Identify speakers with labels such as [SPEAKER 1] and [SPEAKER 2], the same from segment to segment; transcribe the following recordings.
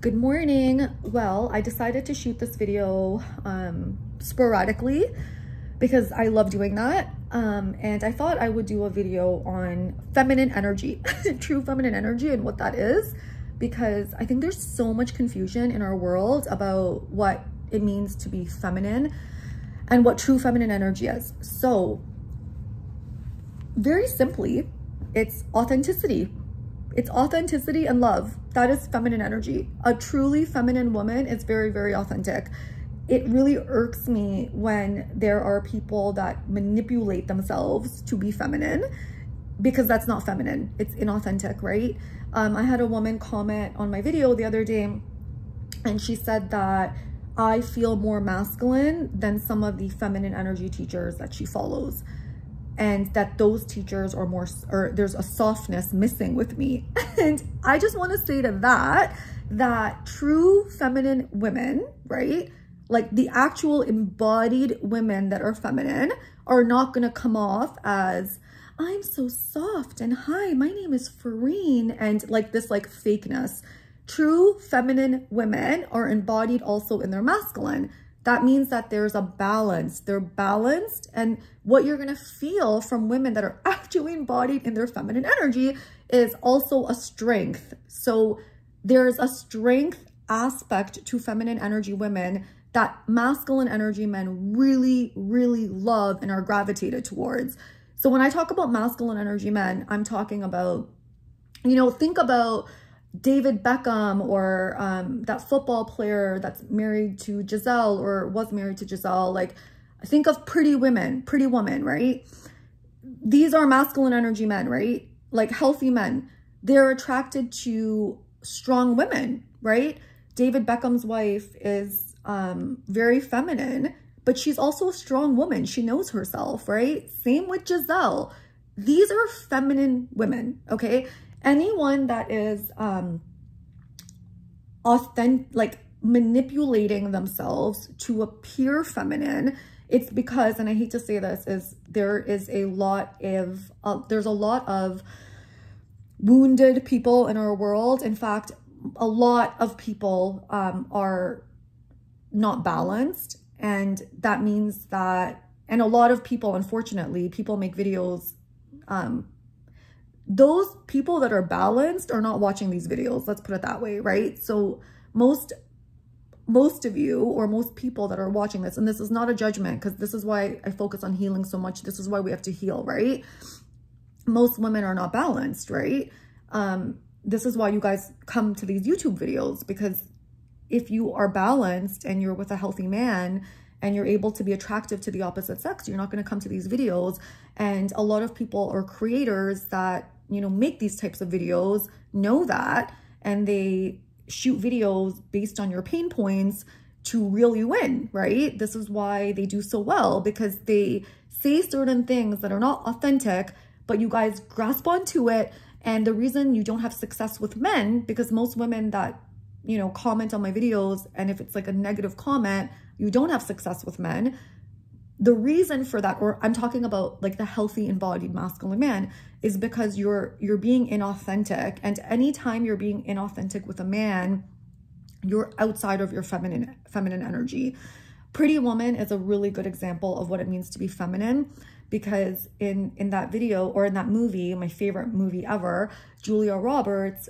[SPEAKER 1] Good morning. Well, I decided to shoot this video sporadically because I love doing that. And I thought I would do a video on feminine energy, true feminine energy and what that is, because I think there's so much confusion in our world about what it means to be feminine and what true feminine energy is. So very simply, it's authenticity. It's authenticity and love. That is feminine energy. A truly feminine woman is very, very authentic. It really irks me when there are people that manipulate themselves to be feminine, because that's not feminine. It's inauthentic, right? I had a woman comment on my video the other day, and she said that I feel more masculine than some of the feminine energy teachers that she follows, and that those teachers are more, or there's a softness missing with me. And I just want to say to that true feminine women, right? Like the actual embodied women that are feminine are not going to come off as, I'm so soft and hi, my name is Fareen, and like this like fakeness. True feminine women are embodied also in their masculine. That means that there's a balance. They're balanced, and what you're going to feel from women that are actually embodied in their feminine energy is also a strength. So there's a strength aspect to feminine energy women that masculine energy men really, really love and are gravitated towards. So when I talk about masculine energy men, I'm talking about, you know, think about David Beckham, or that football player that's married to Giselle, or was married to Giselle. Like, think of Pretty Woman, right? These are masculine energy men, right? Like healthy men. They're attracted to strong women, right? David Beckham's wife is very feminine, but she's also a strong woman. She knows herself, right? Same with Giselle. These are feminine women, okay? Anyone that is authentic, like manipulating themselves to appear feminine, it's because, and I hate to say this, is there is a lot of there's a lot of wounded people in our world. In fact, a lot of people are not balanced, and that means that, and a lot of people, unfortunately, people make videos, those people that are balanced are not watching these videos. Let's put it that way, right? So most of you, or most people that are watching this, and this is not a judgment, because this is why I focus on healing so much. This is why we have to heal, right? Most women are not balanced, right? This is why you guys come to these YouTube videos, because if you are balanced and you're with a healthy man and you're able to be attractive to the opposite sex, you're not going to come to these videos. And a lot of people or creators that, you know, make these types of videos know that, and they shoot videos based on your pain points to really win, right? This is why they do so well, because they say certain things that are not authentic, but you guys grasp onto it. And the reason you don't have success with men, because most women that, you know, comment on my videos, and if it's like a negative comment, you don't have success with men. The reason for that, or I'm talking about like the healthy embodied masculine man, is because you're being inauthentic. And anytime you're being inauthentic with a man, you're outside of your feminine energy. Pretty Woman is a really good example of what it means to be feminine, because in that video, or in that movie, my favorite movie ever, Julia Roberts,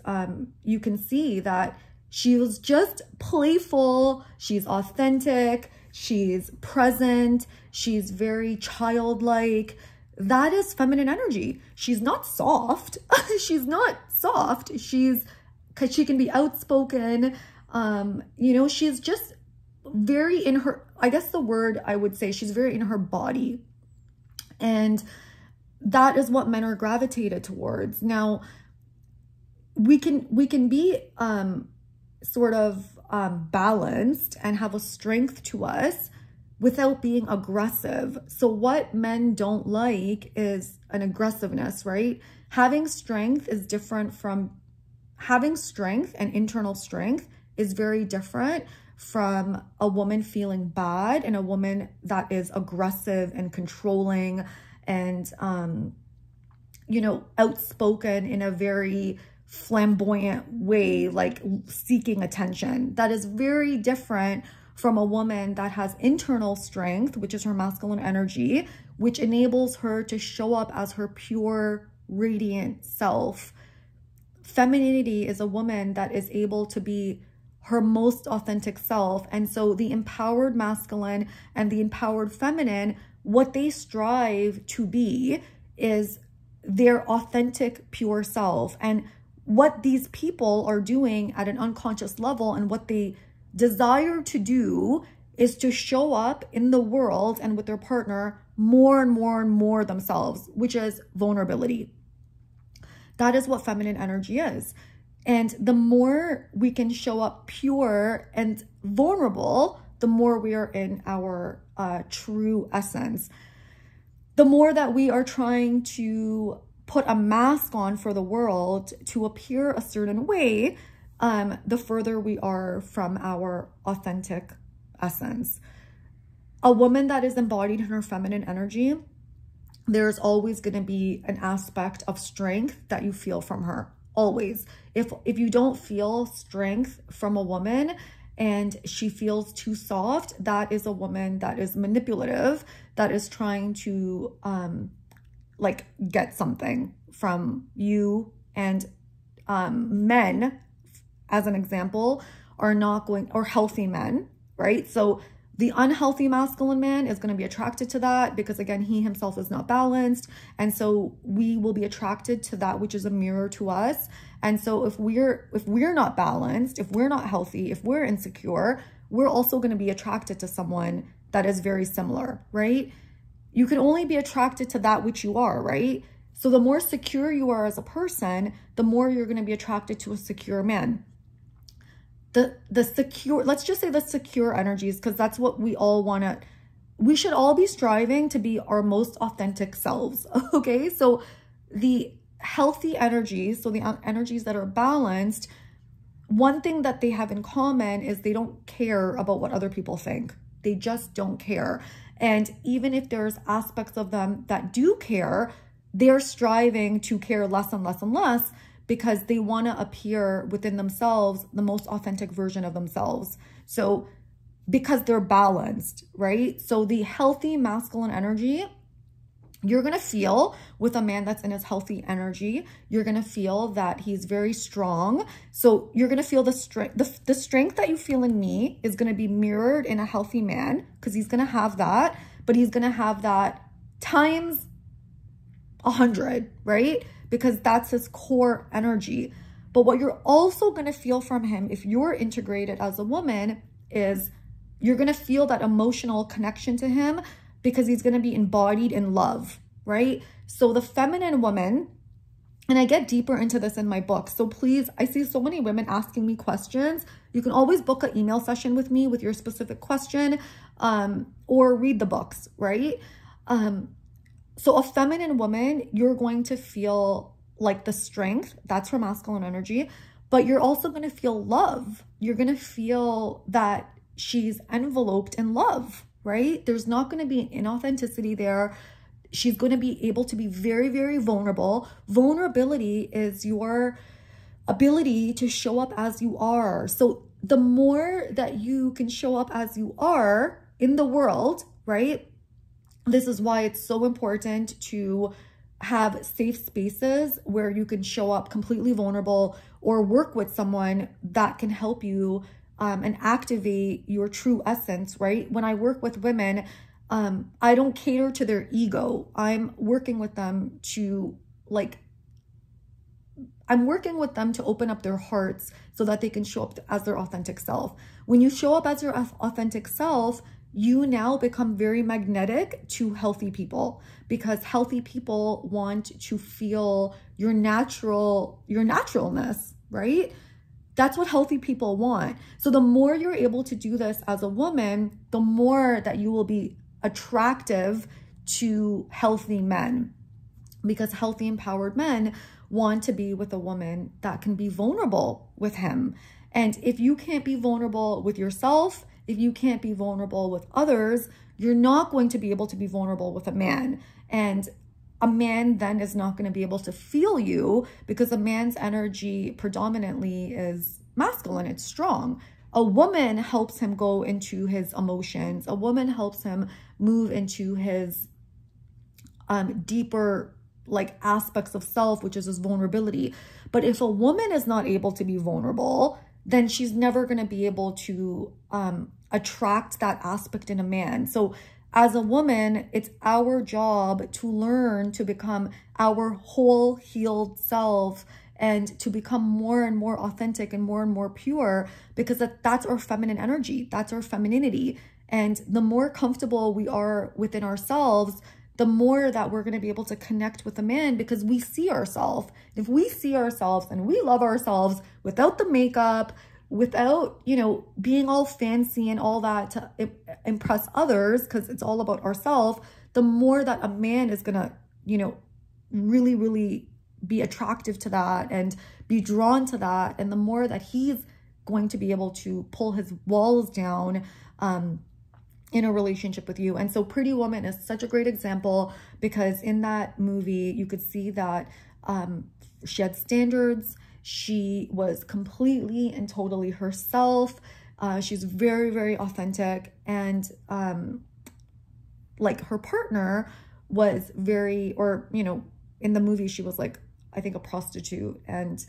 [SPEAKER 1] you can see that she was just playful, she's authentic, she's present, she's very childlike. That is feminine energy. She's not soft. She's not soft. Because she can be outspoken. You know, she's just very in her, I guess the word I would say, she's very in her body. And that is what men are gravitated towards. Now, we can be sort of balanced and have a strength to us without being aggressive. So what men don't like is an aggressiveness, right? Having strength is different from having strength, and internal strength is very different from a woman feeling bad and a woman that is aggressive and controlling and, you know, outspoken in a very flamboyant way, like seeking attention. That is very different from a woman that has internal strength, which is her masculine energy, which enables her to show up as her pure, radiant self. Femininity is a woman that is able to be her most authentic self. And so the empowered masculine and the empowered feminine, what they strive to be is their authentic, pure self. And what these people are doing at an unconscious level and what they desire to do is to show up in the world and with their partner more and more and more themselves, which is vulnerability. That is what feminine energy is. And the more we can show up pure and vulnerable, the more we are in our true essence. The more that we are trying to put a mask on for the world to appear a certain way, the further we are from our authentic essence. A woman that is embodied in her feminine energy, there's always going to be an aspect of strength that you feel from her. Always. If you don't feel strength from a woman and she feels too soft, that is a woman that is manipulative, that is trying to like get something from you. And men, as an example, are not going, or healthy men, right? So the unhealthy masculine man is going to be attracted to that because, again, he himself is not balanced. And so we will be attracted to that which is a mirror to us. And so if we're not balanced, if we're not healthy, if we're insecure, we're also going to be attracted to someone that is very similar, right? You can only be attracted to that which you are, right? So the more secure you are as a person, the more you're going to be attracted to a secure man. The secure, let's just say the secure energies, because that's what we all want to, we should all be striving to be our most authentic selves, okay? So the healthy energies, so the energies that are balanced, one thing that they have in common is they don't care about what other people think. They just don't care. And even if there's aspects of them that do care, they're striving to care less and less and less, because they want to appear within themselves the most authentic version of themselves. So because they're balanced, right? So the healthy masculine energy, you're going to feel with a man that's in his healthy energy, you're going to feel that he's very strong. So you're going to feel the strength, the strength that you feel in me is going to be mirrored in a healthy man, because he's going to have that, but he's going to have that times 100, right? Because that's his core energy. But what you're also going to feel from him if you're integrated as a woman is you're going to feel that emotional connection to him, because he's going to be embodied in love, right? So the feminine woman, and I get deeper into this in my book. So please, I see so many women asking me questions. You can always book an email session with me with your specific question, or read the books, right? So a feminine woman, you're going to feel like the strength, that's her masculine energy, but you're also going to feel love. You're going to feel that she's enveloped in love, right? There's not going to be an inauthenticity there. She's going to be able to be very, very vulnerable. Vulnerability is your ability to show up as you are. So the more that you can show up as you are in the world, right? This is why it's so important to have safe spaces where you can show up completely vulnerable, or work with someone that can help you and activate your true essence, right? When I work with women, I don't cater to their ego. I'm working with them to open up their hearts so that they can show up as their authentic self. When you show up as your authentic self, you now become very magnetic to healthy people, because healthy people want to feel your naturalness, right? That's what healthy people want. So the more you're able to do this as a woman, the more that you will be attractive to healthy men, because healthy, empowered men want to be with a woman that can be vulnerable with him. And if you can't be vulnerable with yourself, if you can't be vulnerable with others, you're not going to be able to be vulnerable with a man. And a man then is not going to be able to feel you, because a man's energy predominantly is masculine, it's strong. A woman helps him go into his emotions. A woman helps him move into his deeper like aspects of self, which is his vulnerability. But if a woman is not able to be vulnerable, then she's never going to be able to attract that aspect in a man. So as a woman, it's our job to learn to become our whole healed self and to become more and more authentic and more pure, because that's our feminine energy. That's our femininity. And the more comfortable we are within ourselves, the more that we're going to be able to connect with a man, because we see ourselves. If we see ourselves and we love ourselves without the makeup, without, you know, being all fancy and all that to impress others, because it's all about ourselves, the more that a man is going to, you know, really be attractive to that and be drawn to that. And the more that he's going to be able to pull his walls down, in a relationship with you. And so Pretty Woman is such a great example, because in that movie, you could see that she had standards. She was completely and totally herself. She's very authentic. And like her partner was very, or, you know, in the movie, she was like, I think a prostitute. And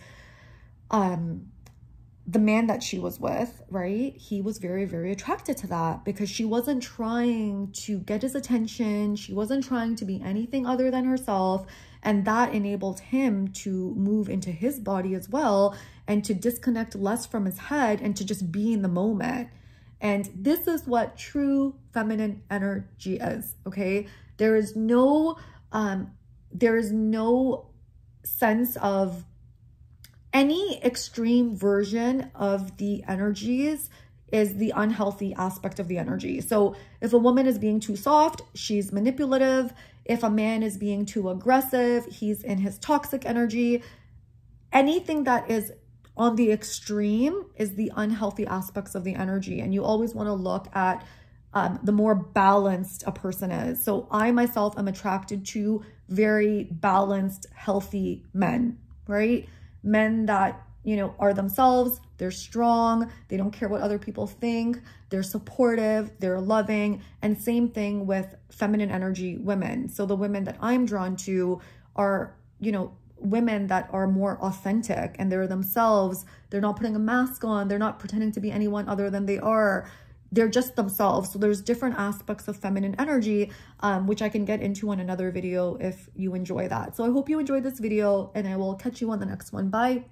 [SPEAKER 1] the man that she was with, right, he was very attracted to that, because she wasn't trying to get his attention. She wasn't trying to be anything other than herself. And that enabled him to move into his body as well, and to disconnect less from his head and to just be in the moment. And this is what true feminine energy is, okay? There is no sense of any extreme version of the energies is the unhealthy aspect of the energy. So if a woman is being too soft, she's manipulative. If a man is being too aggressive, he's in his toxic energy. Anything that is on the extreme is the unhealthy aspects of the energy. And you always want to look at the more balanced a person is. So I myself am attracted to very balanced, healthy men, right? Men that, you know, are themselves, they're strong, they don't care what other people think, they're supportive, they're loving, and same thing with feminine energy women. So the women that I'm drawn to are, you know, women that are more authentic and they're themselves. They're not putting a mask on, they're not pretending to be anyone other than they are. They're just themselves. So there's different aspects of feminine energy, which I can get into in another video if you enjoy that. So I hope you enjoyed this video, and I will catch you on the next one. Bye.